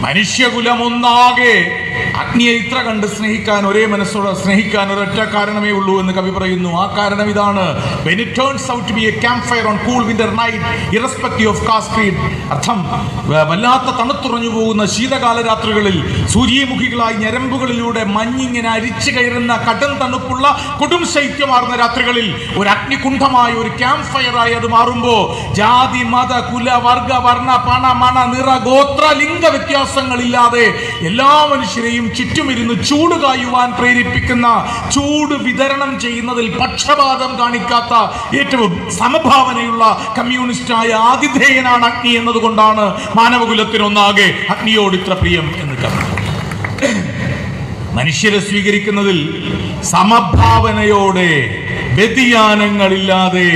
മനുഷ്യകുലം ഒന്നാകെ അഗ്നിയെ ഇത്ര കണ്ട് സ്നേഹിക്കാൻ, ഒരേ മനസ്സോടെ സ്നേഹിക്കാൻ ഒരൊറ്റ കാരണമേ ഉള്ളൂ എന്ന് കവി പറയുന്നു. ആ കാരണം ഇതാണ്: when it turns out to be a campfire on cool winter night irrespective of caste creed. അർത്ഥം, വല്ലാത്ത തണുത്തുറഞ്ഞു പോകുന്ന ശീതകാല രാത്രികളിൽ സൂര്യമുഖികളായി ഞരമ്പുകളിലൂടെ മഞ്ഞിങ്ങനെ അരിച്ചു കയറുന്ന കടും തണുപ്പുള്ള കൊടും ശൈത്യമാർന്ന രാത്രികളിൽ ഒരു അഗ്നികുണ്ഠമായ ഒരു ക്യാമ്പ് ഫയറായി അത് മാറുമ്പോ ജാതി മത കുല വർഗ വർണ്ണ പണ മണ നിറ ഗോത്ര ലിംഗ വ്യത്യാസങ്ങളില്ലാതെ എല്ലാ മനുഷ്യരെയും ചുറ്റുമിരുന്ന് ചൂട് കായുവാൻ പ്രേരിപ്പിക്കുന്ന, ചൂട് വിതരണം ചെയ്യുന്നതിൽ പക്ഷപാതം കാണിക്കാത്ത, ഏറ്റവും സമഭാവനയുള്ള കമ്മ്യൂണിസ്റ്റായ ആതിഥേയനാണ് അഗ്നി എന്നതുകൊണ്ടാണ് മാനവകുലത്തിനൊന്നാകെ അഗ്നിയോട് ഇത്ര പ്രിയം എന്ന് കരുതുന്നു. മനുഷ്യരെ സ്വീകരിക്കുന്നതിൽ സമഭാവനയോടെ, വ്യതിയാനങ്ങളില്ലാതെ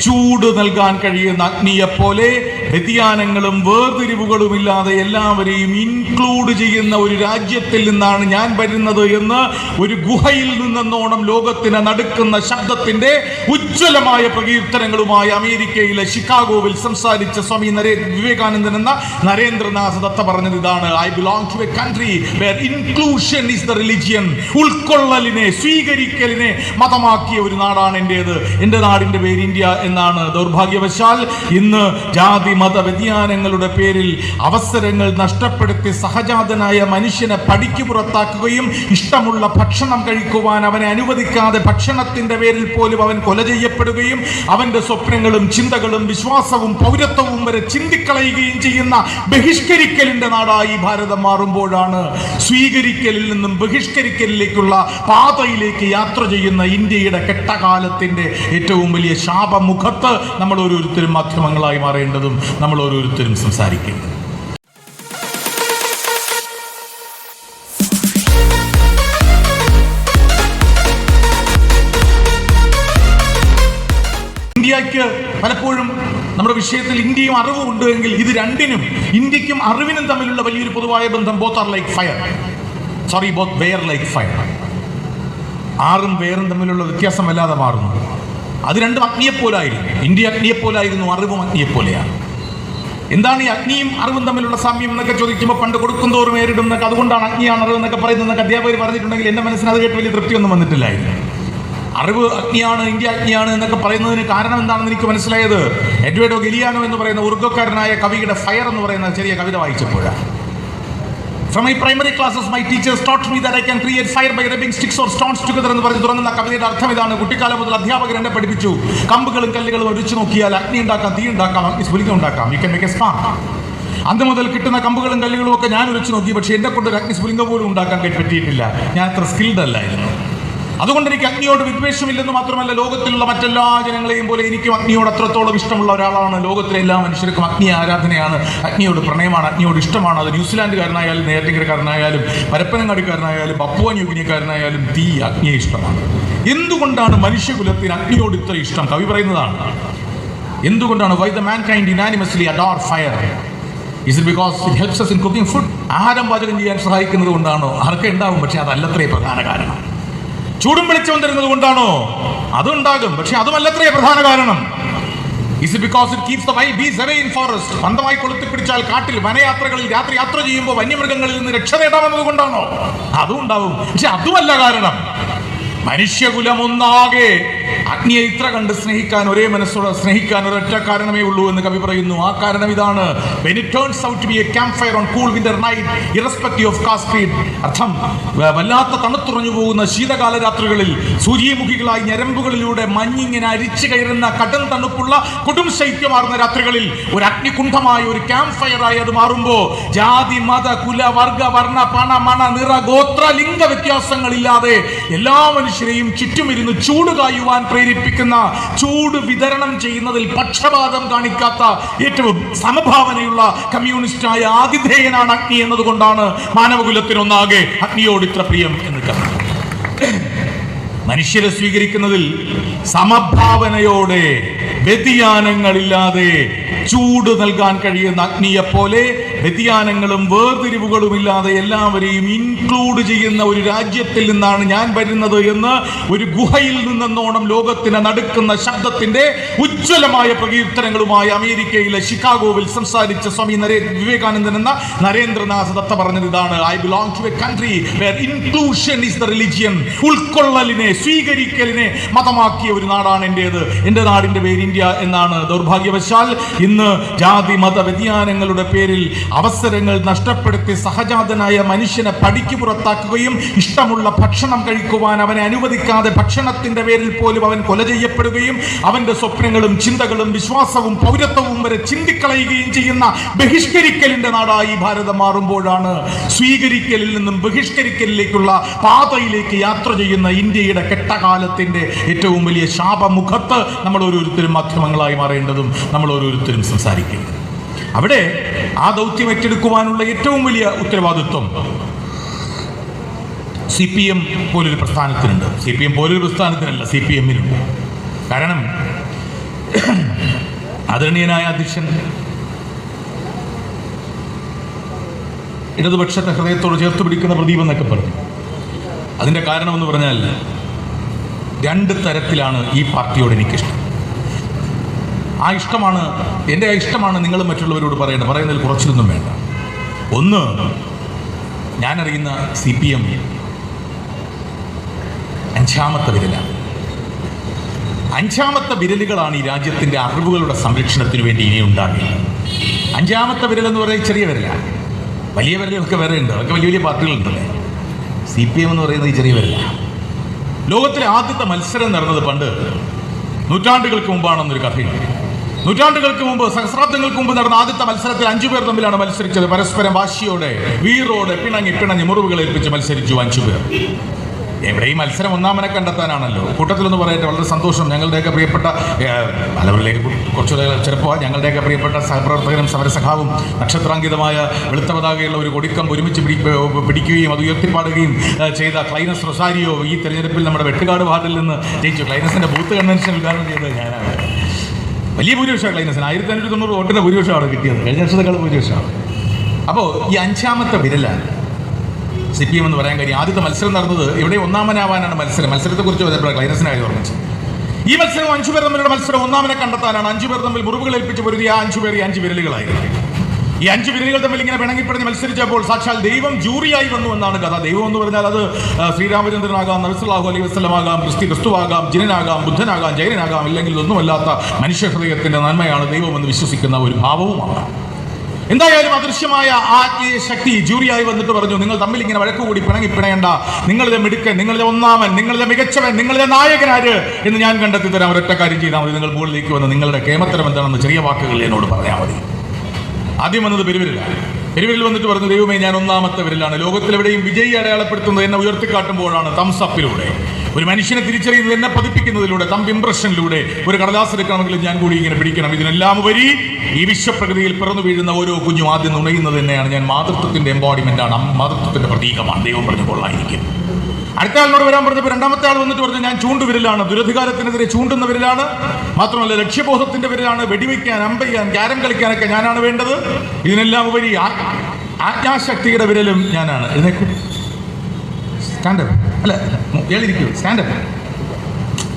ചൂട് നൽകാൻ കഴിയുന്ന അഗ്നിയെപ്പോലെ വ്യതിയാനങ്ങളും വേർതിരിവുകളും ഇല്ലാതെ എല്ലാവരെയും ഇൻക്ലൂഡ് ചെയ്യുന്ന ഒരു രാജ്യത്തിൽ നിന്നാണ് ഞാൻ വരുന്നത് എന്ന് ഒരു ഗുഹയിൽ നിന്നെന്നോണം ലോകത്തിന് നടുക്കുന്ന ശബ്ദത്തിന്റെ ഉജ്ജ്വലമായ പ്രകീർത്തനങ്ങളുമായി അമേരിക്കയിലെ ഷിക്കാഗോവിൽ സംസാരിച്ച സ്വാമി വിവേകാനന്ദൻ എന്ന നരേന്ദ്രനാഥ് ദത്ത പറഞ്ഞത് ഇതാണ്: I belong to a country where inclusion is the religion. ഉൾക്കൊള്ളലിനെ, സ്വീകരിക്കലിനെ മതമാക്കിയ ഒരു നാടാണ് എന്റേത്. എന്റെ നാടിന്റെ പേര് ഇന്ത്യ എന്നാണ്. ദൗർഭാഗ്യവശാൽ ഇന്ന് ജാതി മത വ്യതിയാനങ്ങളുടെ പേരിൽ അവസരങ്ങൾ നഷ്ടപ്പെടുത്തി സഹജാതനായ മനുഷ്യനെ പടിക്ക് പുറത്താക്കുകയും ഇഷ്ടമുള്ള ഭക്ഷണം കഴിക്കുവാൻ അവനെ അനുവദിക്കാതെ ഭക്ഷണത്തിന്റെ പേരിൽ പോലും അവൻ കൊല ചെയ്യപ്പെടുകയും അവന്റെ സ്വപ്നങ്ങളും ചിന്തകളും വിശ്വാസവും പൗരത്വവും വരെ ചിന്തിക്കളയുകയും ചെയ്യുന്ന ബഹിഷ്കരിക്കലിന്റെ നാടായി ഭാരതം മാറുമ്പോഴാണ് സ്വീകരിക്കലിൽ നിന്നും ബഹിഷ്കരിക്കലിലേക്കുള്ള പാതയിലേക്ക് യാത്ര ചെയ്യുന്ന ഇന്ത്യയുടെ കെട്ടകാലത്തിന്റെ ഏറ്റവും വലിയ ശാപമുഖത്ത് നമ്മൾ ഓരോരുത്തരും മാധ്യമങ്ങളായി മാറേണ്ടതും നമ്മൾ ഓരോരുത്തരും സംസാരിക്കേണ്ടതും. ഇന്ത്യക്ക് പലപ്പോഴും നമ്മുടെ വിഷയത്തിൽ ഇന്ത്യയും അറിവും ഉണ്ട് എങ്കിൽ ഇത് രണ്ടിനും, ഇന്ത്യക്കും അറിവിനും തമ്മിലുള്ള വലിയൊരു പൊതുവായ ബന്ധം, both are like fire. Sorry, both were like fire. ആറും വേറും തമ്മിലുള്ള വ്യത്യാസം വല്ലാതെ മാറുന്നു. അത് രണ്ടും അഗ്നിയെപ്പോലായിരുന്നു. ഇന്ത്യ അഗ്നിയെപ്പോലായിരുന്നു, അറിവും അഗ്നിയെപ്പോലെയാണ്. എന്താണ് ഈ അഗ്നിയും അറിവും തമ്മിലുള്ള സാമ്യം എന്നൊക്കെ ചോദിക്കുമ്പോൾ പണ്ട് കൊടുക്കുന്തോറും ഏറിടും എന്നൊക്കെ, അതുകൊണ്ടാണ് അഗ്നിയാണ് അറിവ് എന്നൊക്കെ പറയുന്നതൊക്കെ അധ്യാപകർ പറഞ്ഞിട്ടുണ്ടെങ്കിൽ എൻ്റെ മനസ്സിന് അത് കേട്ട് വലിയ തൃപ്തിയൊന്നും വന്നിട്ടില്ലായിരുന്നു. അറിവ് അഗ്നിയാണ്, ഇന്ത്യ അഗ്നിയാണ് എന്നൊക്കെ പറയുന്നതിന് കാരണം എന്താണെന്ന് എനിക്ക് മനസ്സിലായത് എഡ്വേർഡോ ഗലിയാനോ എന്ന് പറയുന്ന ഉറുഗ്വക്കാരനായ കവിയുടെ ഫയർ എന്ന് പറയുന്ന ചെറിയ കവിത വായിച്ചപ്പോഴാണ്. From my primary classes, my teachers taught me that I can create fire by rubbing sticks or stones together എന്ന് പറഞ്ഞ് തുടങ്ങുന്ന കവിതയുടെ അർത്ഥം ഇതാണ്. കുട്ടിക്കാലം മുതൽ അധ്യാപകർ എന്നെ പഠിപ്പിച്ചു, കമ്പുകളും കല്ലുകളും ഒഴിച്ചു നോക്കിയാൽ അഗ്നി ഉണ്ടാക്കാം, തീ ഉണ്ടാക്കാം, അഗ്നിസ്ഫുലിംഗം ഉണ്ടാക്കാം. You can make a spark. അന്ന് മുതൽ കിട്ടുന്ന കമ്പുകളും കല്ലുകളും ഒക്കെ ഞാൻ ഒഴിച്ചു നോക്കി, പക്ഷേ എന്നെ കൊണ്ട് ഒരു അഗ്നിസ്ഫുലിംഗം പോലും ഉണ്ടാക്കാൻ പറ്റിയിട്ടില്ല. ഞാൻ അത്ര സ്കിൽഡ് അല്ലായിരുന്നു. അതുകൊണ്ട് എനിക്ക് അഗ്നിയോട് വിദ്വേഷമില്ലെന്ന് മാത്രമല്ല, ലോകത്തിലുള്ള മറ്റെല്ലാ ജനങ്ങളെയും പോലെ എനിക്കും അഗ്നിയോട് അത്രത്തോളം ഇഷ്ടമുള്ള ഒരാളാണ്. ലോകത്തിലെ എല്ലാ മനുഷ്യർക്കും അഗ്നി ആരാധനയാണ്, അഗ്നിയോട് പ്രണയമാണ്, അഗ്നിയോട് ഇഷ്ടമാണ്. അത് ന്യൂസിലാൻഡുകാരനായാലും നെയ്യാറ്റിൻകരക്കാരനായാലും പരപ്പനങ്ങാടിക്കാരനായാലും പപ്പുവ ന്യൂഗിനിക്കാരനായാലും അഗ്നിയെ ഇഷ്ടമാണ്. എന്തുകൊണ്ടാണ് മനുഷ്യകുലത്തിന് അഗ്നിയോട് ഇത്ര ഇഷ്ടം? കവി പറയുന്നതാണ്. എന്തുകൊണ്ടാണ്? why the mankind unanimously adore fire? Is it because it helps us in cooking food? ആഹാരം പാചകം ചെയ്യാൻ സഹായിക്കുന്നത് കൊണ്ടാണോ? ആർക്കെ ഉണ്ടാവും, പക്ഷെ അതല്ലത്രേ പ്രധാന കാരണം. ചൂടും വെളിച്ചം തരുന്നത് കൊണ്ടാണോ? അതുണ്ടാകും, പക്ഷെ അതുമല്ലത്രേ പ്രധാന കാരണം. Is it because it keeps the wild beasts away in forest? മന്ദമായി കൊളുത്തിപ്പിടിച്ചാൽ കാട്ടിൽ വനയാത്രകളിൽ രാത്രി യാത്ര ചെയ്യുമ്പോൾ വന്യമൃഗങ്ങളിൽ നിന്ന് രക്ഷ നേടാമെന്നത് കൊണ്ടാണോ? അതും ഉണ്ടാവും, പക്ഷെ അതുമല്ല കാരണം. മനുഷ്യകുലം ഒന്നാകെ അഗ്നിയെ ഇത്ര കണ്ട് സ്നേഹിക്കാൻ, ഒരേ മനസ്സോടെ സ്നേഹിക്കാൻ ഒരൊറ്റ കാരണമേ ഉള്ളൂ എന്ന് കവി പറയുന്നു. ആ കാരണം ഇതാണ്: when it turns out to be a campfire on cool winter night irrespective of caste creed. അർത്ഥം, വല്ലാത്ത തണുത്തുറഞ്ഞു പോകുന്ന ശീതകാല രാത്രികളിൽ സൂര്യമുഖികളായി ഞരമ്പുകളിലൂടെ മഞ്ഞിങ്ങനെ അരിച്ചു കയറുന്ന കടും തണുപ്പുള്ള കൊടും ശൈത്യമാർന്ന രാത്രികളിൽ ഒരു അഗ്നികുണ്ഠമായ ഒരു ക്യാമ്പ് ഫയറായി അത് മാറുമ്പോ ജാതി മത കുല വർഗ വർണ്ണ പണ മണ നിറ ഗോത്ര ലിംഗ വ്യത്യാസങ്ങളില്ലാതെ എല്ലാ മനുഷ്യരെയും ചുറ്റുമിരുന്ന് ചൂട് കായുവാൻ പ്രേരിപ്പിക്കുന്ന, ചൂട് വിതരണം ചെയ്യുന്നതിൽ പക്ഷപാതം കാണിക്കാത്ത, ഏറ്റവും സമഭാവനയുള്ള കമ്മ്യൂണിസ്റ്റായ ആതിഥേയനാണ് അഗ്നി എന്നതുകൊണ്ടാണ് മാനവകുലത്തിനൊന്നാകെ അഗ്നിയോട് ഇത്ര പ്രിയം എന്ന് കരുതുന്നു. മനുഷ്യരെ സ്വീകരിക്കുന്നതിൽ സമഭാവനയോടെ, വ്യതിയാനങ്ങളില്ലാതെ ചൂട് നൽകാൻ കഴിയുന്ന അഗ്നിയെപ്പോലെ വ്യതിയാനങ്ങളും വേർതിരിവുകളും ഇല്ലാതെ എല്ലാവരെയും ഇൻക്ലൂഡ് ചെയ്യുന്ന ഒരു രാജ്യത്തിൽ നിന്നാണ് ഞാൻ വരുന്നത് എന്ന് ഒരു ഗുഹയിൽ നിന്നെന്നോണം ലോകത്തിന് നടുക്കുന്ന ശബ്ദത്തിന്റെ ഉജ്ജ്വലമായ പ്രകീർത്തനങ്ങളുമായി അമേരിക്കയിലെ ഷിക്കാഗോവിൽ സംസാരിച്ച സ്വാമി വിവേകാനന്ദൻ എന്ന നരേന്ദ്രനാഥ് ദത്ത പറഞ്ഞത് ഇതാണ്: I belong to a country where inclusion is the religion. ഉൾക്കൊള്ളലിനെ, സ്വീകരിക്കലിനെ മതമാക്കിയ ഒരു നാടാണ് എന്റേത്. എന്റെ നാടിന്റെ പേര് ഇന്ത്യ എന്നാണ്. ദൗർഭാഗ്യവശാൽ ഇന്ന് ജാതി മത വ്യതിയാനങ്ങളുടെ പേരിൽ അവസരങ്ങൾ നഷ്ടപ്പെടുത്തി സഹജാതനായ മനുഷ്യനെ പടിക്ക് പുറത്താക്കുകയും ഇഷ്ടമുള്ള ഭക്ഷണം കഴിക്കുവാൻ അവനെ അനുവദിക്കാതെ ഭക്ഷണത്തിന്റെ പേരിൽ പോലും അവൻ കൊല ചെയ്യപ്പെടുകയും അവന്റെ സ്വപ്നങ്ങളും ചിന്തകളും വിശ്വാസവും പൗരത്വവും വരെ ചിന്തിക്കളയുകയും ചെയ്യുന്ന ബഹിഷ്കരിക്കലിന്റെ നാടായി ഭാരതം മാറുമ്പോഴാണ് സ്വീകരിക്കലിൽ നിന്നും ബഹിഷ്കരിക്കലിലേക്കുള്ള പാതയിലേക്ക് യാത്ര ചെയ്യുന്ന ഇന്ത്യയുടെ കെട്ടകാലത്തിന്റെ ഏറ്റവും വലിയ ശാപമുഖത്ത് നമ്മൾ ഓരോരുത്തരും മാധ്യമങ്ങളായി മാറേണ്ടതും നമ്മൾ ഓരോരുത്തരും സംസാരിക്കേണ്ടതും. അവിടെ ആ ദൗത്യം ഏറ്റെടുക്കുവാനുള്ള ഏറ്റവും വലിയ ഉത്തരവാദിത്വം CPM പോലൊരു പ്രസ്ഥാനത്തിനുണ്ട്. CPM പോലൊരു പ്രസ്ഥാനത്തിനല്ല, CPM-നുണ്ട്. കാരണം ആദരണീയനായ അധ്യക്ഷൻ ഇടതുപക്ഷത്തെ ഹൃദയത്തോട് ചേർത്ത് പിടിക്കുന്ന പ്രദീപ് എന്നൊക്കെ പറഞ്ഞു. അതിൻ്റെ കാരണമെന്ന് പറഞ്ഞാൽ രണ്ട് തരത്തിലാണ് ഈ പാർട്ടിയോട് എനിക്കിഷ്ടം. എൻ്റെ ഇഷ്ടമാണ് നിങ്ങൾ മറ്റുള്ളവരോട് പറയുന്നതിൽ കുറച്ചിലൊന്നും വേണ്ട. ഒന്ന്, ഞാനറിയുന്ന CPM അഞ്ചാമത്തെ വിരലാണ്. അഞ്ചാമത്തെ വിരലുകളാണ് ഈ രാജ്യത്തിൻ്റെ അറിവുകളുടെ സംരക്ഷണത്തിന് വേണ്ടി ഇനി ഉണ്ടാകുക. അഞ്ചാമത്തെ വിരൽ എന്ന് പറയുന്നത് ചെറിയ വിരലാണ്. വലിയ വിരലുകളൊക്കെ വേറെ ഉണ്ട്, അതൊക്കെ വലിയ വലിയ പാർട്ടികളുണ്ടല്ലേ. CPM എന്ന് പറയുന്നത് ഈ ചെറിയ വിരലാണ്. ലോകത്തിലെ ആദ്യത്തെ മത്സരം നടന്നത് പണ്ട് നൂറ്റാണ്ടുകൾക്ക് മുമ്പാണെന്നൊരു കഥയുണ്ട്. നൂറ്റാണ്ടുകൾക്ക് മുമ്പ്, സഹസ്രാബ്ദങ്ങൾക്ക് മുമ്പ് നടന്ന ആദ്യത്തെ മത്സരത്തിൽ 5 പേർ തമ്മിലാണ് മത്സരിച്ചത്. പരസ്പരം വാശിയോടെ, വീറോടെ, പിണങ്ങി മുറിവുകൾ ഏൽപ്പിച്ച് മത്സരിച്ചു 5 പേർ. എവിടെയും മത്സരം ഒന്നാമനെ കണ്ടെത്താനാണല്ലോ. കൂട്ടത്തിലൊന്ന് പറയട്ടെ, വളരെ സന്തോഷം. ഞങ്ങളുടെയൊക്കെ പ്രിയപ്പെട്ട പലവരിലേക്ക് കുറച്ചുകൂടെ ചെറുപ്പമാണ്. ഞങ്ങളുടെയൊക്കെ പ്രിയപ്പെട്ട സഹപ്രവർത്തകനും സമരസഖാവും നക്ഷത്രാങ്കിതമായ വെളുത്ത പതാകയുള്ള ഒരു കൊടിക്കം ഒരുമിച്ച് പിടിക്കുകയും അത് ഉയർത്തിപ്പാടുകയും ചെയ്ത ക്ലൈനസ് റൊസാരിയോ ഈ തെരഞ്ഞെടുപ്പിൽ നമ്മുടെ വെട്ടുകാട് വാർഡിൽ നിന്ന് ജയിച്ചു. ക്ലൈനസിന്റെ ബൂത്ത് കൺവെൻഷൻ ഉദ്ഘാടനം ചെയ്തത് ഞാനാണ്. വലിയ ഭൂരിപക്ഷമാണ് ക്ലൈനസിന്. 1590 വോട്ടിന്റെ ഭൂരിപക്ഷമാണ് കിട്ടിയത്. കഴിഞ്ഞ വർഷത്തേക്കാൾ ഭൂരിപക്ഷമാണ്. അപ്പോൾ ഈ അഞ്ചാമത്തെ വിരലാണ് CPM എന്ന് പറയാൻ കാര്യം. ആദ്യത്തെ മത്സരം നടന്നത് ഇവിടെ ഒന്നാമനാവാനാണ് മത്സരത്തെക്കുറിച്ച് ക്ലൈനസിനെ കാര്യം ഓർമ്മിച്ചു. ഈ മത്സരം 5 പേർ തമ്മിലുള്ള മത്സരം ഒന്നാമനെ കണ്ടെത്താനാണ്. 5 പേർ തമ്മിൽ മുറിവുകൾ ഏൽപ്പിച്ച് പൊരുതി ആ 5 പേർ ഈ 5 വിരലുകളായിരുന്നു. ഈ 5 വിരലുകൾ തമ്മിൽ ഇങ്ങനെ പിണങ്ങിപ്പിടഞ്ഞ് മത്സരിച്ചപ്പോൾ സാക്ഷാൽ ദൈവം ജൂറിയായി വന്നു എന്നാണ് കഥ. ദൈവം എന്ന് പറഞ്ഞാൽ അത് ശ്രീരാമചന്ദ്രനാകാം, നബി സല്ലല്ലാഹു അലൈഹി വസല്ലമാകാം, ക്രിസ്തുവാകാം, ജിനനാകാം, ബുദ്ധനാകാം, ജൈനനാകാം, ഇല്ലെങ്കിൽ ഒന്നുമല്ലാത്ത മനുഷ്യ ഹൃദയത്തിന്റെ നന്മയാണ് ദൈവമെന്ന് വിശ്വസിക്കുന്ന ഒരു ഭാവവുമാണ്. എന്തായാലും അദൃശ്യമായ ആത്മീയ ശക്തി ജൂറിയായി വന്നിട്ട് പറഞ്ഞു, നിങ്ങൾ തമ്മിൽ ഇങ്ങനെ വഴക്കുകൂടി പിണങ്ങേണ്ട, നിങ്ങളിലെ മിടുക്കൻ, നിങ്ങളിലെ ഒന്നാമൻ, നിങ്ങളിലെ മികച്ചവൻ, നിങ്ങളിലെ നായകനാര് എന്ന് ഞാൻ കണ്ടെത്തി തരാം. ഒരൊറ്റ കാര്യം ചെയ്താൽ മതി. നിങ്ങൾ മുകളിലേക്ക് വന്ന് നിങ്ങളുടെ കേമത്തരം എന്താണെന്ന് ചെറിയ വാക്കുകളിൽ എന്നോട് പറഞ്ഞാൽ മതി. ആദ്യം വന്നത് പെരുവിരലാണ്. പെരുവിരൽ വന്നിട്ട് പറഞ്ഞു, ദൈവമേ ഞാൻ ഒന്നാമത്തെ വിരലാണ്. ലോകത്തിലെവിടെയും വിജയി അടയാളപ്പെടുത്തുന്നത് എന്നെ ഉയർത്തിക്കാട്ടുമ്പോഴാണ്. തംസപ്പിലൂടെ ഒരു മനുഷ്യനെ തിരിച്ചറിയുന്നത് എന്നെ പതിപ്പിക്കുന്നതിലൂടെ, തമ്പ് ഇംപ്രഷനിലൂടെ. ഒരു കടലാസ് എടുക്കണമെങ്കിൽ ഞാൻ കൂടി ഇങ്ങനെ പിടിക്കണം. ഇതിനെല്ലാം ഉപരി ഈ വിശ്വപ്രകൃതിയിൽ പിറന്നു വീഴുന്ന ഓരോ കുഞ്ഞും ആദ്യം നുണയുന്നത് തന്നെയാണ്. ഞാൻ മാതൃത്വത്തിന്റെ എംബോഡിമെന്റാണ്, മാതൃത്വത്തിന്റെ പ്രതീകമാണ്. ദൈവം പറഞ്ഞു കൊള്ളായിരിക്കും. അടുത്ത ആളിനോട് വരാൻ പറഞ്ഞപ്പോൾ രണ്ടാമത്തെ ആൾ വന്നിട്ട് പറഞ്ഞു, ഞാൻ ചൂണ്ടുവിരലാണ്, ദുരധികാരത്തിനെതിരെ ചൂണ്ടുന്ന വിരലാണ്, മാത്രമല്ല ലക്ഷ്യബോധത്തിന്റെ വിരലാണ്. വെടിവെക്കാൻ, അമ്പയ്യാൻ, ക്യാരം കളിക്കാനൊക്കെ ഞാനാണ് വേണ്ടത്. ഇതിനെല്ലാം ഉപരി ആജ്ഞാശക്തിയുടെ വിരലും ഞാനാണ്. ഇതിനൊക്കെ സ്റ്റാൻഡപ്പ് അല്ല, ഇയാളിരിക്കൂ, സ്റ്റാൻഡപ്പ്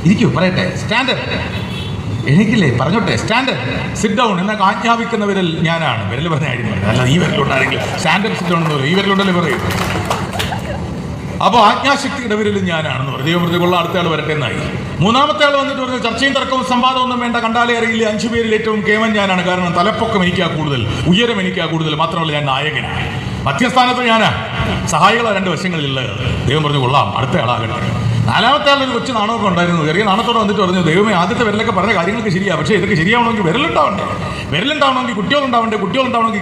ഇരിക്കൂ, പറയട്ടെ, സ്റ്റാൻഡപ്പ് എനിക്കില്ലേ, പറഞ്ഞോട്ടെ, സ്റ്റാൻഡപ്പ് സിറ്റ് ഡൗൺ എന്നൊക്കെ ആജ്ഞാപിക്കുന്ന വിരൽ ഞാനാണ്. വിരൽ പറഞ്ഞ കാര്യം പറഞ്ഞത് അല്ല, ഈ വിരലുണ്ടാണെങ്കിൽ സ്റ്റാൻഡപ്പ് സിറ്റ് ഡൗൺ എന്ന് പറയും. ഈ വിരലുണ്ടല്ലേ പറയും. അപ്പോൾ ആജ്ഞാശക്തിയുടെ വിരലും ഞാനാണെന്ന് പറഞ്ഞു. ദൈവമൃതികൊള്ള അടുത്ത ആൾ വരട്ടെ എന്നായി. മൂന്നാമത്തെ ആൾ വന്നിട്ട് പറഞ്ഞു, ചർച്ചയും തർക്കവും സംവാദമൊന്നും വേണ്ട, കണ്ടാലേ അറിയില്ല, 5 പേരിൽ ഏറ്റവും കേമൻ ഞാനാണ്. കാരണം തലപ്പൊക്കം എനിക്കാ കൂടുതൽ, ഉയരം എനിക്കാ കൂടുതൽ, മാത്രമല്ല ഞാൻ നായകനാണ്. മധ്യസ്ഥാനത്ത് ഞാനാ, സഹായികളാ 2 വശങ്ങളിലുള്ളത്. ദൈവം പറഞ്ഞു കൊള്ളാം, അടുത്ത ആളാകട്ടെ. നാലാമത്തെ ആളൊരു കൊച്ചു നാണമൊക്കെ ഉണ്ടായിരുന്നു. ചെറിയ നാണത്തോടെ വന്നിട്ട് പറഞ്ഞു, ദൈവമേ ആദ്യത്തെ വിരലൊക്കെ പറഞ്ഞ കാര്യങ്ങളൊക്കെ ശരിയാണ്, പക്ഷേ ഇതൊക്കെ ശരിയാവണമെങ്കിൽ വിരലുണ്ടാവണമെങ്കിൽ കുട്ടികളുണ്ടാവണ്ടേ,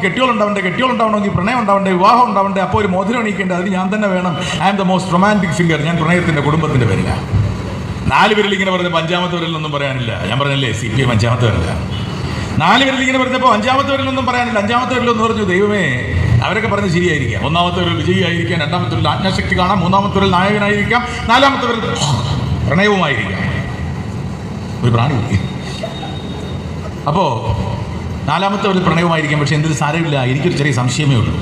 കെട്ടികളുണ്ടാവണമെങ്കിൽ പ്രണയം ഉണ്ടാവണ്ടേ, വിവാഹം ഉണ്ടാവണ്ടേ, അപ്പോൾ ഒരു മോതിരം എണീക്കേണ്ടത് അതിന് ഞാൻ തന്നെ വേണം. I am the most romantic finger. ഞാൻ പ്രണയത്തിന്റെ കുടുംബത്തിന്റെ പേരിലാണ്. 4 വിരൽ ഇങ്ങനെ പറഞ്ഞപ്പോൾ 5ാമത്തെ വിരലൊന്നും പറയാനില്ല. ഞാൻ പറഞ്ഞല്ലേ CPM 5ാമത്തെ വിരല. 4 വിരൽ ഇങ്ങനെ പറഞ്ഞപ്പോൾ 5ാമത്തെ വിരലൊന്നും പറയാനില്ല. 5ാമത്തെ വിരലെന്ന് പറഞ്ഞു, ദൈവമേ അവരൊക്കെ പറഞ്ഞ് ശരിയായിരിക്കാം. 1ാമത്തെ വിരൽ വിജയിയായിരിക്കാം, 2ാമത്തെ വിരൽ ആജ്ഞാശക്തി കാണാം, 3ാമത്തെ വിരൽ നായകനായിരിക്കാം, 4ാമത്തെ വിരൽ പ്രണയവുമായിരിക്കാം. ഒരു പ്രാണി. അപ്പോൾ 4ാമത്തെ വിരൽ പ്രണയവുമായിരിക്കാം. പക്ഷെ എന്തൊരു സാരമില്ല, എനിക്കൊരു ചെറിയ സംശയമേ ഉള്ളൂ.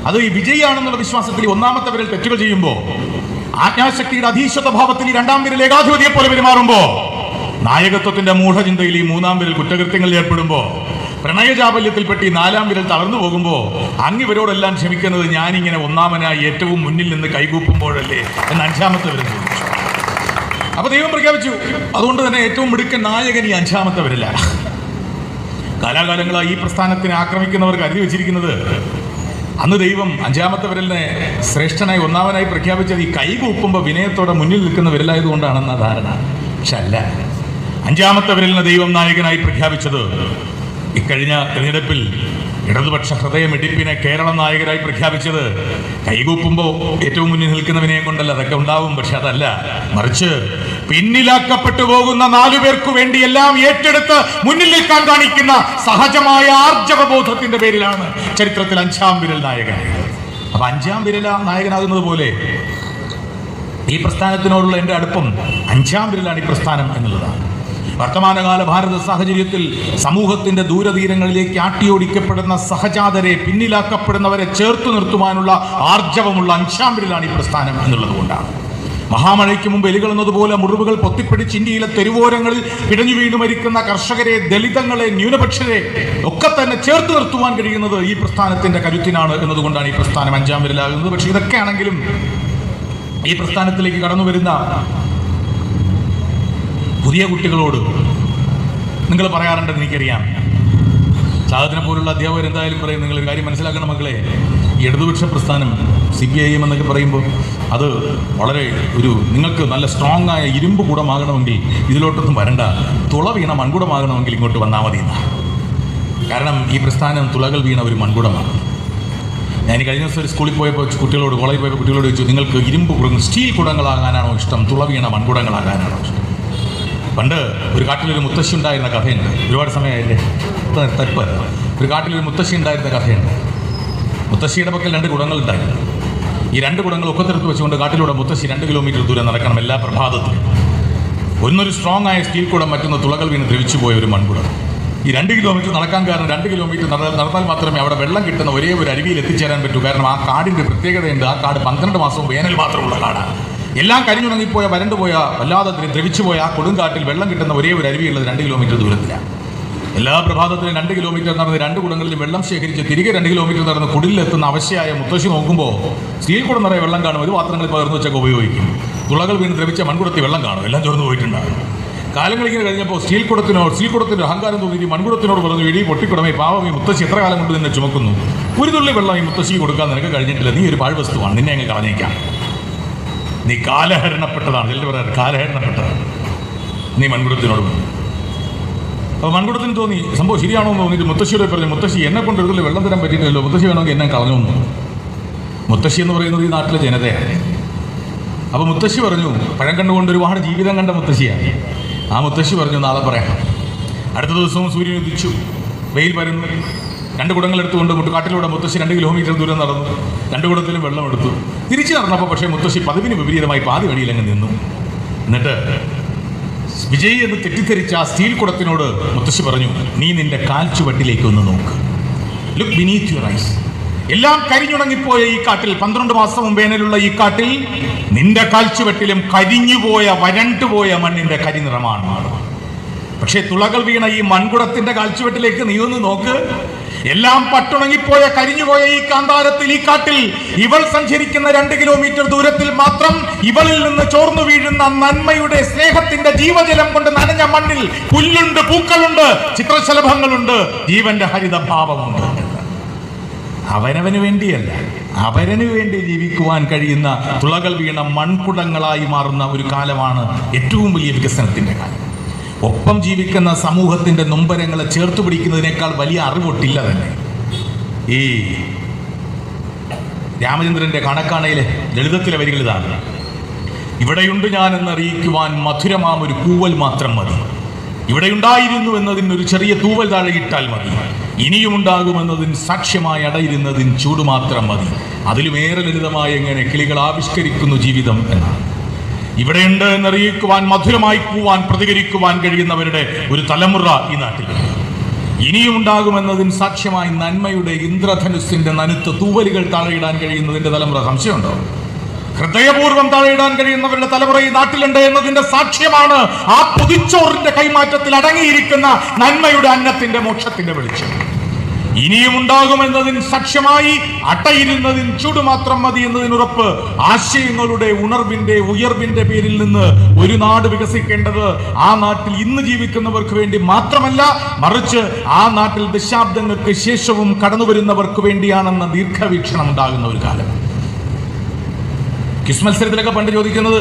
അത് ഈ വിജയിയാണെന്നുള്ള വിശ്വാസത്തിൽ 1ാമത്തെ വിരൽ തെറ്റുകൾ ചെയ്യുമ്പോൾ, ആജ്ഞാശക്തിയുടെ അധീശത്വ ഭാവത്തിൽ ഈ 2ാം വിരൽ ഏകാധിപതിയെ പോലെ പെരുമാറുമ്പോൾ നായകത്വത്തിന്റെ മൂഢചിന്തയിൽ ഈ മൂന്നാം വിരൽ കുറ്റകൃത്യങ്ങളിൽ ഏർപ്പെടുമ്പോൾ, പ്രണയചാപല്യത്തിൽപ്പെട്ട് ഈ നാലാം വിരൽ തളർന്നു പോകുമ്പോൾ, അങ്ങിവരോടെല്ലാം ക്ഷമിക്കുന്നത് ഞാനിങ്ങനെ ഒന്നാമനായി ഏറ്റവും മുന്നിൽ നിന്ന് കൈകൂപ്പുമ്പോഴല്ലേ എന്ന് അഞ്ചാമത്തെ വിരൽ ചോദിച്ചു. അപ്പൊ ദൈവം പ്രഖ്യാപിച്ചു, അതുകൊണ്ട് തന്നെ ഏറ്റവും മിടുക്കൻ നായകൻ ഈ അഞ്ചാമത്തെ വിരല. കാലാകാലങ്ങളായി ഈ പ്രസ്ഥാനത്തിനെ ആക്രമിക്കുന്നവർ കരുതി വെച്ചിരിക്കുന്നത് അന്ന് ദൈവം അഞ്ചാമത്തെ വിരലിനെ ശ്രേഷ്ഠനായി ഒന്നാമനായി പ്രഖ്യാപിച്ചത് ഈ കൈകൂപ്പുമ്പോൾ വിനയത്തോടെ മുന്നിൽ നിൽക്കുന്ന വിരലായതുകൊണ്ടാണെന്ന ധാരണ. പക്ഷെ അല്ല, അഞ്ചാമത്തെ വിരലിനെ ദൈവം നായകനായി പ്രഖ്യാപിച്ചത് ഇക്കഴിഞ്ഞ തെരഞ്ഞെടുപ്പിൽ ഇടതുപക്ഷ ഹൃദയമിടിപ്പിനെ കേരളം നായകരായി പ്രഖ്യാപിച്ചത് കൈകൂപ്പുമ്പോൾ ഏറ്റവും മുന്നിൽ നിൽക്കുന്ന വിനയം കൊണ്ടല്ല. അതൊക്കെ ഉണ്ടാവും, പക്ഷെ അതല്ല. മറിച്ച് പിന്നിലാക്കപ്പെട്ടു പോകുന്ന 4 പേർക്കു വേണ്ടി എല്ലാം ഏറ്റെടുത്ത് മുന്നിൽ നിൽക്കാൻ കാണിക്കുന്ന സഹജമായ ആർജവബോധത്തിന്റെ പേരിലാണ് ചരിത്രത്തിൽ 5-ാം വിരൽ നായകനായത്. അപ്പൊ 5-ാം വിരൽ നായകനാകുന്നത് പോലെ ഈ പ്രസ്ഥാനത്തിനോടുള്ള എൻ്റെ അടുപ്പം 5-ാം വിരലാണ് ഈ പ്രസ്ഥാനം എന്നുള്ളതാണ്. വർത്തമാനകാല ഭാരത സാഹചര്യത്തിൽ സമൂഹത്തിന്റെ ദൂരതീരങ്ങളിലേക്ക് ആട്ടിയോടിക്കപ്പെടുന്ന സഹജാതരെ, പിന്നിലാക്കപ്പെടുന്നവരെ ചേർത്തു നിർത്തുവാനുള്ള ആർജവമുള്ള 5-ാം വിരലാണ് ഈ പ്രസ്ഥാനം എന്നുള്ളത് കൊണ്ടാണ്. മഹാമഴയ്ക്ക് മുമ്പ് എലികളെന്നതുപോലെ മുറിവുകൾ പൊത്തിപ്പിടിച്ച് ഇന്ത്യയിലെ തെരുവോരങ്ങളിൽ പിടഞ്ഞു വീണു മരിക്കുന്ന കർഷകരെ, ദളിതങ്ങളെ, ന്യൂനപക്ഷരെ ഒക്കെ തന്നെ ചേർത്ത് നിർത്തുവാൻ കഴിയുന്നത് ഈ പ്രസ്ഥാനത്തിന്റെ കരുത്തിനാണ് എന്നതുകൊണ്ടാണ് ഈ പ്രസ്ഥാനം 5-ാം വിരലാകുന്നത്. പക്ഷെ ഇതൊക്കെ ആണെങ്കിലും ഈ പ്രസ്ഥാനത്തിലേക്ക് കടന്നു വരുന്ന പുതിയ കുട്ടികളോട് നിങ്ങൾ പറയാറുണ്ടെന്ന് എനിക്കറിയാം. സാധന പോലുള്ള അധ്യാപകർ എന്തായാലും പറയും, നിങ്ങളൊരു കാര്യം മനസ്സിലാക്കണം മക്കളെ, ഈ ഇടതുപക്ഷ പ്രസ്ഥാനം CPIM എന്നൊക്കെ പറയുമ്പോൾ അത് വളരെ നിങ്ങൾക്ക് നല്ല സ്ട്രോങ് ആയ ഇരുമ്പ് കൂടമാകണമെങ്കിൽ ഇതിലോട്ടൊന്നും വരണ്ട, തുള വീണ മൺകുടമാകണമെങ്കിൽ ഇങ്ങോട്ട് വന്നാൽ മതി എന്നാണ്. കാരണം ഈ പ്രസ്ഥാനം തുളകൾ വീണ ഒരു മൺകുടമാണ്. ഞാൻ കഴിഞ്ഞ ദിവസം ഒരു സ്കൂളിൽ പോയപ്പോൾ കോളേജിൽ പോയപ്പോൾ കുട്ടികളോട് ചോദിച്ചു, നിങ്ങൾക്ക് ഇരുമ്പ് കുടങ്ങൾ സ്റ്റീൽ കുടങ്ങളാകാനാണോ ഇഷ്ടം, തുള വീണ മൺകുടങ്ങളാകാനാണോ ഇഷ്ടം? പണ്ട് ഒരു കാട്ടിലൊരു മുത്തശ്ശി ഉണ്ടായിരുന്ന കഥയുണ്ട്. ഒരുപാട് സമയമായില്ലേ, ഒരു കാട്ടിലൊരു മുത്തശ്ശി ഉണ്ടായിരുന്ന കഥയുണ്ട്. മുത്തശ്ശിയുടെ പക്കൽ 2 കുടങ്ങളുണ്ടായിരുന്നു. ഈ 2 കുടങ്ങൾ ഒക്കത്തെടുത്ത് വെച്ചുകൊണ്ട് കാട്ടിലൂടെ മുത്തശ്ശി 2 കിലോമീറ്റർ ദൂരം നടക്കണം എല്ലാ പ്രഭാതത്തിലും. ഒന്നൊരു സ്ട്രോങ് ആയ സ്റ്റീൽ കുടം, മറ്റൊന്ന് തുളകൾ വീണ് ദ്രവിച്ചു പോയ ഒരു മൺകുടം. ഈ 2 കിലോമീറ്റർ നടക്കാൻ കാരണം 2 കിലോമീറ്റർ നടന്നാൽ മാത്രമേ അവിടെ വെള്ളം കിട്ടുന്ന ഒരേ ഒരു അരുവിയിൽ എത്തിച്ചേരാൻ പറ്റൂ. കാരണം ആ കാടിൻ്റെ പ്രത്യേകതയുണ്ട്, ആ കാട് 12 മാസവും വേനൽ മാത്രമുള്ള കാടാണ്. എല്ലാം കരിഞ്ഞുണങ്ങിപ്പോയ, വരണ്ടുപോയ, വല്ലാതെ ദ്രവിച്ചുപോയ ആ കൊടുങ്കാട്ടിൽ വെള്ളം കിട്ടുന്ന ഒരേ ഒരു അരുവിയുള്ളത് 2 കിലോമീറ്റർ ദൂരത്തിലാണ്. എല്ലാ പ്രഭാതത്തിലും 2 കിലോമീറ്റർ നടന്ന് 2 കുടങ്ങളിലും വെള്ളം ശേഖരിച്ച് തിരികെ 2 കിലോമീറ്റർ നടന്ന് കുടിലെത്തുന്ന അവശയായ മുത്തശ്ശി നോക്കുമ്പോൾ സ്റ്റീൽ കുടം നിറയെ വെള്ളം കാണും. ഒരു പാത്രങ്ങളിൽ പകർന്നു വെച്ചൊക്കെ ഉപയോഗിക്കും. തുളകൾ വീണ് ദ്രവിച്ച മൺകുടത്തിൽ വെള്ളം കാണും. എല്ലാം ചോർന്നു പോയിട്ടുണ്ടാകും. കാലങ്ങളിങ്ങനെ കഴിഞ്ഞപ്പോൾ സ്റ്റീൽ കുടത്തിൻ്റെ അഹങ്കാരം തോന്നിയിട്ട് മൺകുടത്തിനോട് പറഞ്ഞു, ഇടി പൊട്ടിക്കുടമേ, പാവം, ഈ മുത്തശ്ശി എത്ര കാലം കൊണ്ട് നിന്നെ ചുമക്കുന്നു, ഒരു തുള്ളി വെള്ളം ഈ മുത്തശ്ശിക്ക് കൊടുക്കാൻ നിനക്ക് കഴിഞ്ഞിട്ടില്ല, നീ ഒരു പാഴ്വസ്തുവാണ്, നിന്നെ അങ്ങ് കളഞ്ഞേക്കാം, നീ കാലഹരണപ്പെട്ടതാണ്. ചിലർ പറയാറ് കാലഹരണപ്പെട്ടതാണ്, നീ മൺകുടത്തിനോട് പറഞ്ഞു. അപ്പോൾ മൺകുടത്തിന് തോന്നി സംഭവം ശരിയാണോ എന്ന് തോന്നിയിട്ട് മുത്തശ്ശിയോട് പറഞ്ഞു, മുത്തശ്ശി എന്നെ കൊണ്ട് ഒരു തുള്ളി വെള്ളം തരാൻ പറ്റിയിട്ടില്ലല്ലോ, മുത്തശ്ശി വേണമെങ്കിൽ എന്നെ കളഞ്ഞു വന്നു. മുത്തശ്ശി എന്ന് പറയുന്നത് ഈ നാട്ടിലെ ജനതയാണ്. അപ്പോൾ മുത്തശ്ശി പറഞ്ഞു, പഴം കണ്ടുകൊണ്ട് ഒരുപാട് ജീവിതം കണ്ട മുത്തശ്ശിയാണ്. ആ മുത്തശ്ശി പറഞ്ഞു, നാളെ പറയാം. അടുത്ത ദിവസവും സൂര്യൻ ഉദിച്ചു, വെയിൽ പരന്നു. 2 കുടങ്ങൾ എടുത്തുകൊണ്ട് കാട്ടിലൂടെ മുത്തശ്ശി 2 കിലോമീറ്റർ ദൂരം നടന്നു. 2 കുടത്തിലും വെള്ളം എടുത്തു. തിരിച്ചു നടന്നപ്പോൾ പക്ഷേ മുത്തശ്ശി പതിവിന് വിപരീതമായി പാതി വഴിയിലങ്ങ് നിന്നു. എന്നിട്ട് വിജയി എന്ന് തെറ്റിദ്ധരിച്ച ആ സ്റ്റീൽ കുടത്തിനോട് മുത്തശ്ശി പറഞ്ഞു, നീ നിന്റെ കാൽച്ചുവട്ടിലേക്ക് ഒന്ന് നോക്ക്, ലുക്ക് ബിനീത്ത് യുവർ ഐസ്. എല്ലാം കരിഞ്ഞുണങ്ങിപ്പോയ ഈ കാട്ടിൽ, 12 മാസവും വേനലുള്ള ഈ കാട്ടിൽ, നിന്റെ കാൽച്ചുവട്ടിലും കരിഞ്ഞുപോയ, വരണ്ടുപോയ മണ്ണിന്റെ കരിനിറമാണ്. പക്ഷേ തുളകൾ വീണ ഈ മൺകുടത്തിന്റെ കാൽച്ചുവട്ടിലേക്ക് നീ ഒന്ന് നോക്ക്. എല്ലാം പട്ടുണങ്ങിപ്പോയ, കരിഞ്ഞുപോയ ഈ കാന്താരത്തിൽ, ഈ കാട്ടിൽ ഇവൾ സഞ്ചരിക്കുന്ന 2 കിലോമീറ്റർ ദൂരത്തിൽ മാത്രം ഇവളിൽ നിന്ന് ചോർന്നു വീഴുന്ന നന്മയുടെ, സ്നേഹത്തിന്റെ ജീവജലം കൊണ്ട് നനഞ്ഞ മണ്ണിൽ പുല്ലുണ്ട്, പൂക്കളുണ്ട്, ചിത്രശലഭങ്ങളുണ്ട്, ജീവന്റെ ഹരിതഭാവമുണ്ട്. അവനവന് വേണ്ടിയല്ല, അവരന് വേണ്ടി ജീവിക്കുവാൻ കഴിയുന്ന തുളകൾ വീണ മൺകുടങ്ങളായി മാറുന്ന ഒരു കാലമാണ് ഏറ്റവും വലിയ വികസനത്തിന്റെ കാലം. ഒപ്പം ജീവിക്കുന്ന സമൂഹത്തിന്റെ നൊമ്പരങ്ങളെ ചേർത്ത് പിടിക്കുന്നതിനേക്കാൾ വലിയ അറിവൊട്ടില്ല തന്നെ. ഈ രാമചന്ദ്രന്റെ കണക്കാണയിലെ ലളിതത്തിലെ വരികൾ ഇതാണ്: ഇവിടെയുണ്ട് ഞാൻ എന്നറിയിക്കുവാൻ മധുരമാം ഒരു കൂവൽ മാത്രം മതി, ഇവിടെയുണ്ടായിരുന്നു എന്നതിനൊരു ചെറിയ തൂവൽ താഴെ ഇട്ടാൽ മതി, ഇനിയുമുണ്ടാകുമെന്നതിന് സാക്ഷ്യമായി അടയിരുന്നതിന് ചൂട് മാത്രം മതി, അതിലുമേറെ ലളിതമായി എങ്ങനെ കിളികൾ ആവിഷ്കരിക്കുന്നു ജീവിതം എന്നാണ്. ഇവിടെയുണ്ട് എന്നറിയിക്കുവാൻ, മധുരമായി കൂവാൻ, പ്രതികരിക്കുവാൻ കഴിയുന്നവരുടെ ഒരു തലമുറ ഈ നാട്ടിലുണ്ട്. ഇനിയും ഉണ്ടാകുമെന്നതിന് സാക്ഷ്യമായി നന്മയുടെ ഇന്ദ്രധനുസിന്റെ നനുത്ത തൂവലുകൾ താഴെയിടാൻ കഴിയുന്നതിന്റെ തലമുറ. സംശയമുണ്ടോ? ഹൃദയപൂർവ്വം തഴയിടാൻ കഴിയുന്നവരുടെ തലമുറ ഈ നാട്ടിലുണ്ട് എന്നതിന്റെ സാക്ഷ്യമാണ് ആ പൊതിച്ചോറിന്റെ കൈമാറ്റത്തിൽ അടങ്ങിയിരിക്കുന്ന നന്മയുടെ അന്നത്തിന്റെ മോക്ഷത്തിന്റെ വെളിച്ചം. ഇനിയും ഉണ്ടാകുമെന്നതിന് സാക്ഷ്യമായി അട്ടയിരുന്നതിന് ചൂട് മാത്രം മതി എന്നതിനുറപ്പ്. ആശയങ്ങളുടെ ഉണർവിന്റെ ഉയർവിന്റെ പേരിൽ നിന്ന് ഒരു നാട് വികസിക്കേണ്ടത് ആ നാട്ടിൽ ഇന്ന് ജീവിക്കുന്നവർക്ക് വേണ്ടി മാത്രമല്ല, മറിച്ച് ആ നാട്ടിൽ ദശാബ്ദങ്ങൾക്ക് ശേഷവും കടന്നു വരുന്നവർക്ക് വേണ്ടിയാണെന്ന ദീർഘവീക്ഷണം ഉണ്ടാകുന്ന ഒരു കാലം. ക്വിസ് മത്സരത്തിലൊക്കെ പണ്ട് ചോദിക്കുന്നത്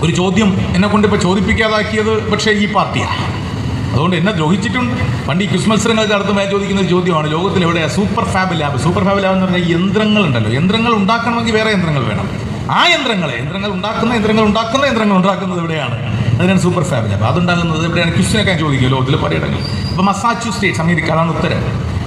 ഒരു ചോദ്യം എന്നെ കൊണ്ട് ഇപ്പൊ ചോദിപ്പിക്കാതാക്കിയത് പക്ഷേ ഈ പാർട്ടിയാണ്. അതുകൊണ്ട് എന്നെ ദ്രോഹിച്ചിട്ടുണ്ട്. പണ്ട് ഈ ക്വിസ് മത്സരങ്ങൾക്ക് നടത്തുമ്പോൾ ചോദിക്കുന്ന ഒരു ചോദ്യമാണ്, ലോകത്തിൽ എവിടെയാ super fab lab? Super fab lab എന്ന് പറഞ്ഞാൽ യന്ത്രങ്ങളുണ്ടല്ലോ, യന്ത്രങ്ങൾ ഉണ്ടാക്കണമെങ്കിൽ വേറെ യന്ത്രങ്ങൾ വേണം. ആ യന്ത്രങ്ങൾ ഉണ്ടാക്കുന്നത് എവിടെയാണ്? അതിനാണ് സൂപ്പർ ഫാബ് ലാബ്. അതുണ്ടാകുന്നത് എവിടെയാണ്? ക്വിസിനൊക്കെ ചോദിക്കുക ലോകത്തിൽ പലയിടങ്ങളിൽ. അപ്പോൾ മസാച്യൂസെറ്റ്സ്, അമേരിക്ക, അതാണ് ഉത്തരം.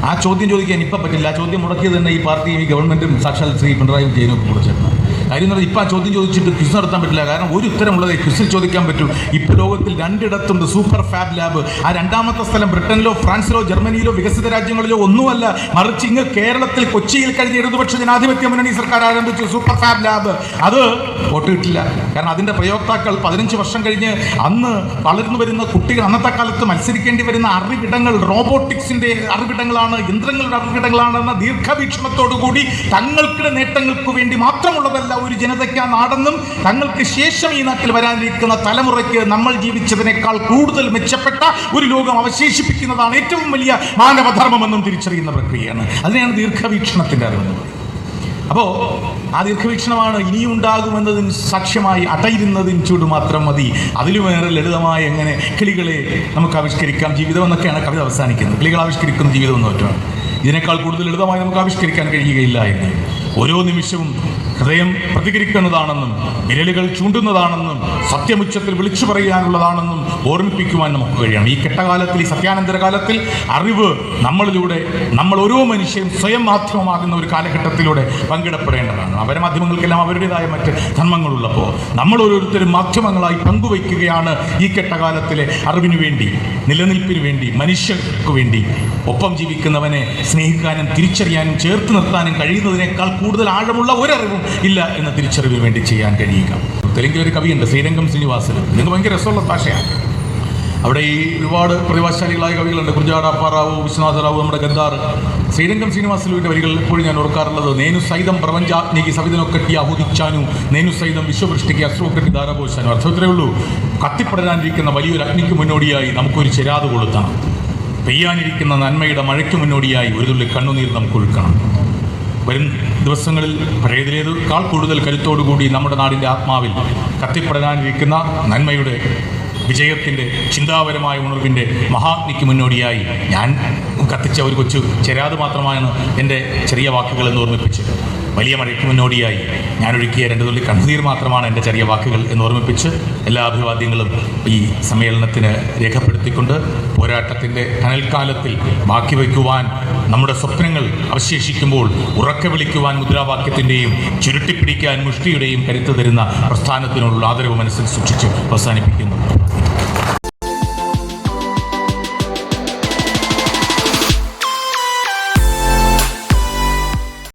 ആ ചോദ്യം ചോദിക്കാൻ ഇപ്പം പറ്റില്ല. ആ ചോദ്യം മുടക്കിയത് തന്നെ ഈ പാർട്ടിയും ഈ ഗവൺമെന്റും സാക്ഷാൽ ശ്രീ പിണറായി വിജയനും കുറിച്ചാണ്. കാര്യം എന്ന് പറഞ്ഞാൽ ഇപ്പം ആ ചോദ്യം ചോദിച്ചിട്ട് ക്വിസ് നടത്താൻ പറ്റില്ല. കാരണം ഒരു ഉത്തരമുള്ളത് ക്വിസിൽ ചോദിക്കാൻ പറ്റൂ. ഇപ്പോൾ ലോകത്തിൽ രണ്ടിടത്തുണ്ട് സൂപ്പർ ഫാബ് ലാബ്. ആ രണ്ടാമത്തെ സ്ഥലം ബ്രിട്ടനിലോ ഫ്രാൻസിലോ ജർമ്മനിയിലോ വികസിത രാജ്യങ്ങളിലോ ഒന്നുമല്ല, മറിച്ച് ഇങ്ങ് കേരളത്തിൽ കൊച്ചിയിൽ കഴിഞ്ഞ ഇടതുപക്ഷ ജനാധിപത്യ മുന്നണി സർക്കാർ ആരംഭിച്ചു സൂപ്പർ ഫാബ് ലാബ്. അത് വോട്ട് കിട്ടില്ല. കാരണം അതിന്റെ പ്രയോക്താക്കൾ 15 വർഷം കഴിഞ്ഞ് അന്ന് വളർന്നു വരുന്ന കുട്ടികൾ, അന്നത്തെ കാലത്ത് മത്സരിക്കേണ്ടി വരുന്ന അറിവിടങ്ങൾ റോബോട്ടിക്സിന്റെ അറിവിടങ്ങളാണ്, യന്ത്രങ്ങളുടെ അറിവിടങ്ങളാണെന്ന ദീർഘവീക്ഷണത്തോടു കൂടി തങ്ങൾക്കിടെ നേട്ടങ്ങൾക്ക് വേണ്ടി മാത്രമുള്ളതല്ല ഒരു ജനതയ്ക്ക് ആ നാടെന്നും തങ്ങൾക്ക് ശേഷം ഈ നാട്ടിൽ വരാനിരിക്കുന്ന തലമുറയ്ക്ക് നമ്മൾ ജീവിച്ചതിനേക്കാൾ കൂടുതൽ മെച്ചപ്പെട്ട ഒരു ലോകം അവശേഷിപ്പിക്കുന്നതാണ് ഏറ്റവും വലിയ മാനവധർമ്മമെന്നും തിരിച്ചറിയുന്ന പ്രക്രിയയാണ്. അതിനെയാണ് ദീർഘവീക്ഷണത്തിന്റെ അറിവ്. അപ്പോൾ ആ ദീർഘവീക്ഷണമാണ് ഇനിയും ഉണ്ടാകുമെന്നതിന് സാക്ഷ്യമായി അടയിരുന്നതിന് ചൂട് മാത്രം മതി. അതിലുമേറെ ലളിതമായി എങ്ങനെ കിളികളെ നമുക്ക് ആവിഷ്കരിക്കാം ജീവിതം എന്നൊക്കെയാണ് കവിത അവസാനിക്കുന്നത്. കിളികൾ ആവിഷ്കരിക്കുന്ന ജീവിതം എന്ന് പറ്റും. ഇതിനേക്കാൾ കൂടുതൽ ലളിതമായി നമുക്ക് ആവിഷ്കരിക്കാൻ കഴിയുകയില്ല എന്ന്. ഓരോ നിമിഷവും ഹൃദയം പ്രതികരിക്കുന്നതാണെന്നും വിരലുകൾ ചൂണ്ടുന്നതാണെന്നും സത്യമുച്ചത്തിൽ വിളിച്ചു പറയാനുള്ളതാണെന്നും ഓർമ്മിപ്പിക്കുവാൻ നമുക്ക് കഴിയണം. ഈ കെട്ടകാലത്തിൽ, ഈ സത്യാനന്തര കാലത്തിൽ അറിവ് നമ്മളിലൂടെ, നമ്മൾ ഓരോ മനുഷ്യരും സ്വയം മാധ്യമമാകുന്ന ഒരു കാലഘട്ടത്തിലൂടെ പങ്കിടപ്പെടേണ്ടതാണ്. അവരമാധ്യമങ്ങൾക്കെല്ലാം അവരുടേതായ മറ്റ് ധർമ്മങ്ങളുള്ളപ്പോൾ നമ്മൾ ഓരോരുത്തരും മാധ്യമങ്ങളായി പങ്കുവയ്ക്കുകയാണ് ഈ കെട്ടകാലത്തിലെ അറിവിനു വേണ്ടി, നിലനിൽപ്പിന് വേണ്ടി, മനുഷ്യർക്ക് വേണ്ടി. ഒപ്പം ജീവിക്കുന്നവനെ സ്നേഹിക്കാനും തിരിച്ചറിയാനും ചേർത്ത് നിർത്താനും കഴിയുന്നതിനേക്കാൾ കൂടുതൽ ആഴമുള്ള ഒരറിവും ഇല്ല എന്ന തിരിച്ചറിവിന് വേണ്ടി ചെയ്യാൻ കഴിയുക. തെലുങ്കിലൊരു കവിയുണ്ട് ശ്രീരംഗം ശ്രീനിവാസൻ. നിങ്ങൾക്ക് ഭയങ്കര രസമുള്ള ഭാഷയാണ്. അവിടെ ഈ ഒരുപാട് പ്രതിഭാശാലികളായ കവികളുണ്ട്. കുർജാട അപ്പാറാവു, വിശ്വനാഥറാവു, നമ്മുടെ ഗദ്ദാർ. ശ്രീരംഗം ശ്രീനിവാസലുവിൻ്റെ വരികളിൽ എപ്പോഴും ഞാൻ ഓർക്കാറുള്ളത്, നേനു സൈതം പ്രപഞ്ചാഗ്നിക്ക് സവിതനൊക്കെട്ടി ആഹുതിച്ചാനു, നേനു സൈതം വിശ്വവൃഷ്ടിക്ക് അശ്രുവൊക്കെട്ടി ധാരാപോശാനു. അർത്ഥത്തിലേ ഉള്ളൂ, കത്തിപ്പെടാനിരിക്കുന്ന വലിയൊരു അഗ്നിക്ക് മുന്നോടിയായി നമുക്കൊരു ചെരാത് കൊളുത്തണം. പെയ്യാനിരിക്കുന്ന നന്മയുടെ മഴയ്ക്ക് മുന്നോടിയായി ഒരു തുള്ളി കണ്ണുനീർ നമുക്ക് ഒഴുക്കണം. വരും ദിവസങ്ങളിൽ പഴയതിലേക്കാൾ കൂടുതൽ കരുത്തോടുകൂടി നമ്മുടെ നാടിൻ്റെ ആത്മാവിൽ കത്തിപ്പെടാനിരിക്കുന്ന നന്മയുടെ വിജയത്തിൻ്റെ ചിന്താപരമായ ഉണർവിൻ്റെ മഹാഗ്നിക്ക് മുന്നോടിയായി ഞാൻ കത്തിച്ച ഒരു കൊച്ചു ചെരാത് മാത്രമാണ് എൻ്റെ ചെറിയ വാക്കുകൾ എന്ന് ഓർമ്മിപ്പിച്ച്, വലിയ മഴയ്ക്ക് മുന്നോടിയായി ഞാൻ ഒഴുക്കിയ 2 തുള്ളി കണ്ണുനീർ മാത്രമാണ് എൻ്റെ ചെറിയ വാക്കുകൾ എന്ന് ഓർമ്മിപ്പിച്ച് എല്ലാ അഭിവാദ്യങ്ങളും ഈ സമ്മേളനത്തിന് രേഖപ്പെടുത്തിക്കൊണ്ട് പോരാട്ടത്തിൻ്റെ കനൽക്കാലത്തിൽ ബാക്കി വയ്ക്കുവാൻ നമ്മുടെ സ്വപ്നങ്ങൾ അവശേഷിക്കുമ്പോൾ ഉറക്കെ വിളിക്കുവാൻ മുദ്രാവാക്യത്തിൻ്റെയും ചുരുട്ടിപ്പിടിക്കാൻ മുഷ്ടിയുടെയും കരുത്ത് തരുന്ന പ്രസ്ഥാനത്തിനോടുള്ള ആദരവ് മനസ്സിൽ സൂക്ഷിച്ച് അവസാനിപ്പിക്കുന്നു.